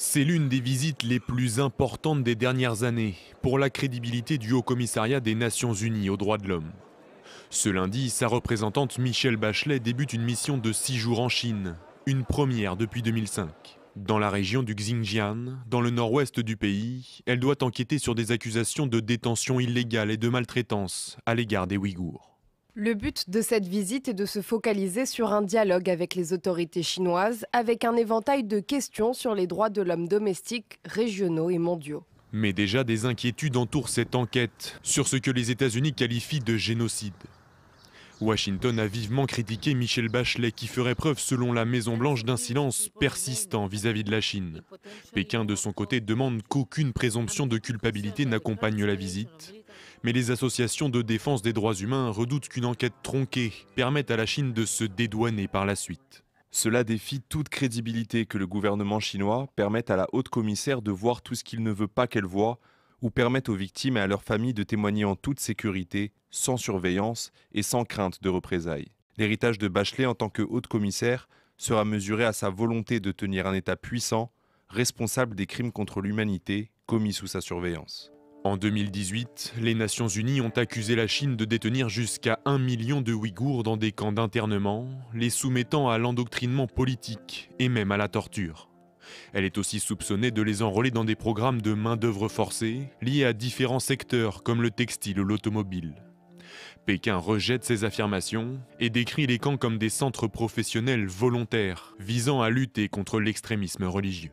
C'est l'une des visites les plus importantes des dernières années pour la crédibilité du Haut-Commissariat des Nations Unies aux droits de l'homme. Ce lundi, sa représentante Michelle Bachelet débute une mission de 6 jours en Chine, une première depuis 2005. Dans la région du Xinjiang, dans le nord-ouest du pays, elle doit enquêter sur des accusations de détention illégale et de maltraitance à l'égard des Ouïghours. Le but de cette visite est de se focaliser sur un dialogue avec les autorités chinoises, avec un éventail de questions sur les droits de l'homme domestiques, régionaux et mondiaux. Mais déjà des inquiétudes entourent cette enquête sur ce que les États-Unis qualifient de génocide. Washington a vivement critiqué Michelle Bachelet qui ferait preuve selon la Maison-Blanche d'un silence persistant vis-à-vis de la Chine. Pékin de son côté demande qu'aucune présomption de culpabilité n'accompagne la visite. Mais les associations de défense des droits humains redoutent qu'une enquête tronquée permette à la Chine de se dédouaner par la suite. Cela défie toute crédibilité que le gouvernement chinois permette à la haute commissaire de voir tout ce qu'il ne veut pas qu'elle voie, ou permette aux victimes et à leurs familles de témoigner en toute sécurité, sans surveillance et sans crainte de représailles. L'héritage de Bachelet en tant que haute commissaire sera mesuré à sa volonté de tenir un État puissant, responsable des crimes contre l'humanité commis sous sa surveillance. En 2018, les Nations Unies ont accusé la Chine de détenir jusqu'à 1 million de Ouïghours dans des camps d'internement, les soumettant à l'endoctrinement politique et même à la torture. Elle est aussi soupçonnée de les enrôler dans des programmes de main-d'œuvre forcée liés à différents secteurs comme le textile ou l'automobile. Pékin rejette ces affirmations et décrit les camps comme des centres professionnels volontaires visant à lutter contre l'extrémisme religieux.